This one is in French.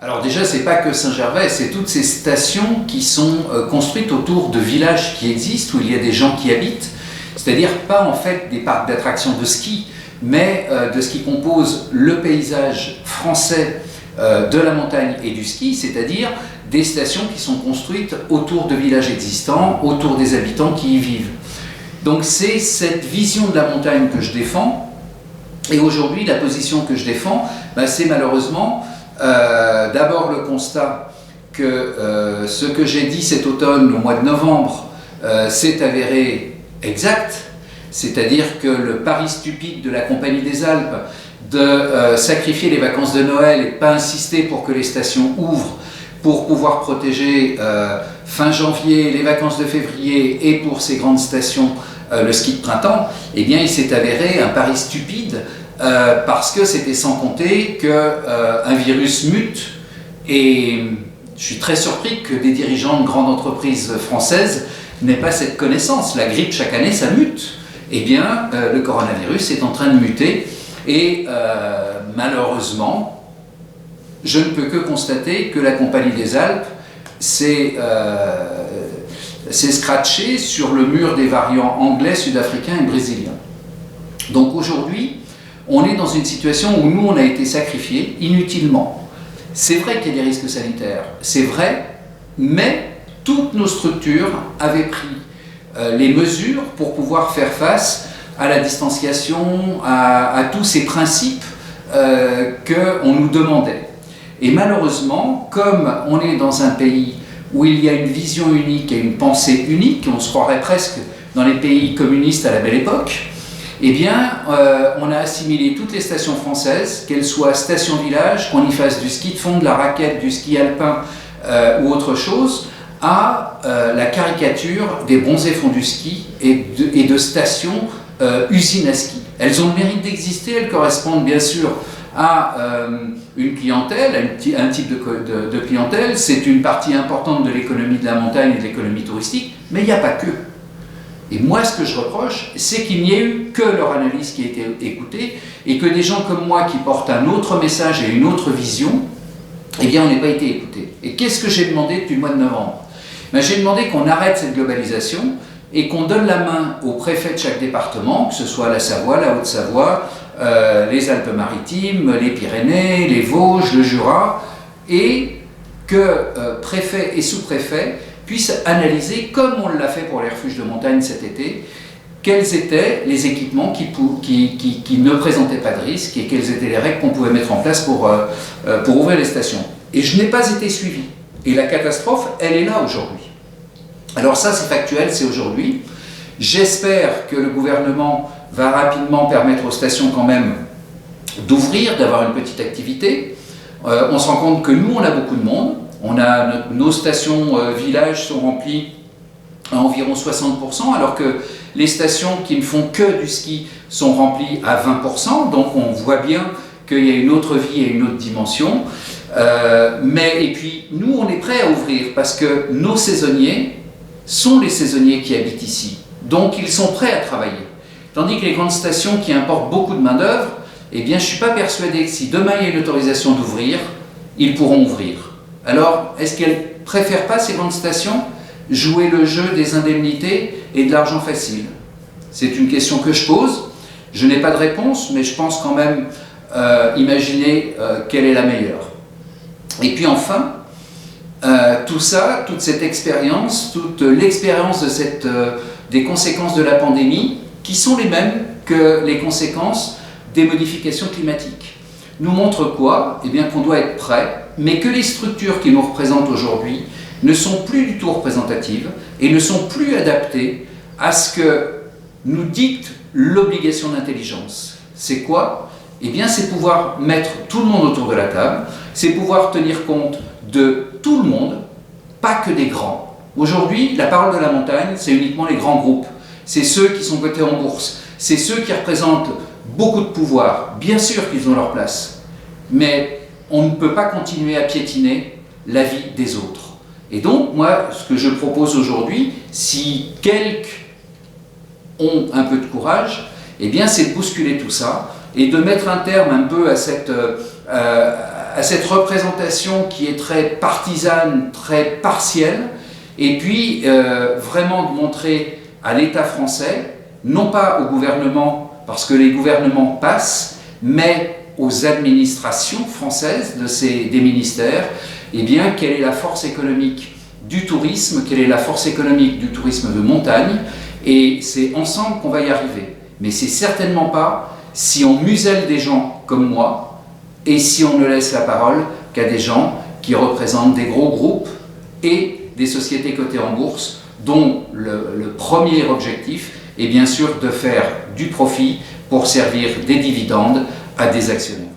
Alors déjà, c'est pas que Saint-Gervais, c'est toutes ces stations qui sont construites autour de villages qui existent, où il y a des gens qui habitent, c'est-à-dire pas en fait des parcs d'attractions de ski, mais de ce qui compose le paysage français de la montagne et du ski, c'est-à-dire des stations qui sont construites autour de villages existants, autour des habitants qui y vivent. Donc c'est cette vision de la montagne que je défends, et aujourd'hui la position que je défends, c'est malheureusement d'abord le constat que ce que j'ai dit cet automne, au mois de novembre, s'est avéré exact, c'est-à-dire que le pari stupide de la Compagnie des Alpes de sacrifier les vacances de Noël et de ne pas insister pour que les stations ouvrent pour pouvoir protéger fin janvier, les vacances de février et pour ces grandes stations le ski de printemps, eh bien il s'est avéré un pari stupide parce que c'était sans compter qu'un virus mute, et je suis très surpris que des dirigeants de grandes entreprises françaises n'aient pas cette connaissance. La grippe chaque année ça mute, eh bien le coronavirus est en train de muter, et malheureusement je ne peux que constater que la Compagnie des Alpes s'est scratchée sur le mur des variants anglais, sud-africains et brésiliens. Donc aujourd'hui, on est dans une situation où nous, on a été sacrifiés inutilement. C'est vrai qu'il y a des risques sanitaires, c'est vrai, mais toutes nos structures avaient pris les mesures pour pouvoir faire face à la distanciation, à tous ces principes qu'on nous demandait. Et malheureusement, comme on est dans un pays où il y a une vision unique et une pensée unique, on se croirait presque dans les pays communistes à la belle époque, eh bien, on a assimilé toutes les stations françaises, qu'elles soient stations-village, qu'on y fasse du ski de fond, de la raquette, du ski alpin ou autre chose, à la caricature des bronzés fonds du ski et de stations usines à ski. Elles ont le mérite d'exister, elles correspondent bien sûr à une clientèle, à un type de clientèle. C'est une partie importante de l'économie de la montagne et de l'économie touristique, mais il n'y a pas que. Et moi, ce que je reproche, c'est qu'il n'y ait eu que leur analyse qui a été écoutée, et que des gens comme moi qui portent un autre message et une autre vision, eh bien, on n'ait pas été écoutés. Et qu'est-ce que j'ai demandé depuis le mois de novembre ? J'ai demandé qu'on arrête cette globalisation et qu'on donne la main au préfet de chaque département, que ce soit la Savoie, la Haute-Savoie, les Alpes-Maritimes, les Pyrénées, les Vosges, le Jura, et que préfet et sous-préfet puissent analyser, comme on l'a fait pour les refuges de montagne cet été, quels étaient les équipements qui ne présentaient pas de risque et quelles étaient les règles qu'on pouvait mettre en place pour ouvrir les stations. Et je n'ai pas été suivi. Et la catastrophe, elle est là aujourd'hui. Alors ça, c'est factuel, c'est aujourd'hui. J'espère que le gouvernement va rapidement permettre aux stations quand même d'ouvrir, d'avoir une petite activité. On se rend compte que nous, on a beaucoup de monde. Nos stations villages sont remplies à environ 60%, alors que les stations qui ne font que du ski sont remplies à 20%. Donc on voit bien qu'il y a une autre vie et une autre dimension. Et puis nous, on est prêts à ouvrir parce que nos saisonniers sont les saisonniers qui habitent ici. Donc ils sont prêts à travailler. Tandis que les grandes stations qui importent beaucoup de main-d'œuvre, eh bien je ne suis pas persuadé que si demain il y a une autorisation d'ouvrir, ils pourront ouvrir. Alors, est-ce qu'elles ne préfèrent pas, ces grandes stations, jouer le jeu des indemnités et de l'argent facile? C'est une question que je pose. Je n'ai pas de réponse, mais je pense quand même imaginer quelle est la meilleure. Et puis enfin, tout ça, toute cette expérience, toute l'expérience des conséquences de la pandémie, qui sont les mêmes que les conséquences des modifications climatiques, nous montre quoi? Eh bien qu'on doit être prêt, mais que les structures qui nous représentent aujourd'hui ne sont plus du tout représentatives et ne sont plus adaptées à ce que nous dicte l'obligation d'intelligence. C'est quoi? Eh bien c'est pouvoir mettre tout le monde autour de la table, c'est pouvoir tenir compte de tout le monde, pas que des grands. Aujourd'hui, la parole de la montagne, c'est uniquement les grands groupes. C'est ceux qui sont cotés en bourse, c'est ceux qui représentent beaucoup de pouvoir. Bien sûr qu'ils ont leur place, mais on ne peut pas continuer à piétiner la vie des autres. Et donc, moi, ce que je propose aujourd'hui, si quelques ont un peu de courage, eh bien, c'est de bousculer tout ça et de mettre un terme un peu à à cette représentation qui est très partisane, très partielle, et puis vraiment de montrer à l'État français, non pas au gouvernement, parce que les gouvernements passent, mais aux administrations françaises des ministères, eh bien, quelle est la force économique du tourisme, quelle est la force économique du tourisme de montagne, et c'est ensemble qu'on va y arriver. Mais c'est certainement pas si on muselle des gens comme moi, et si on ne laisse la parole qu'à des gens qui représentent des gros groupes et des sociétés cotées en bourse, dont le premier objectif est bien sûr de faire du profit pour servir des dividendes à des actionnaires.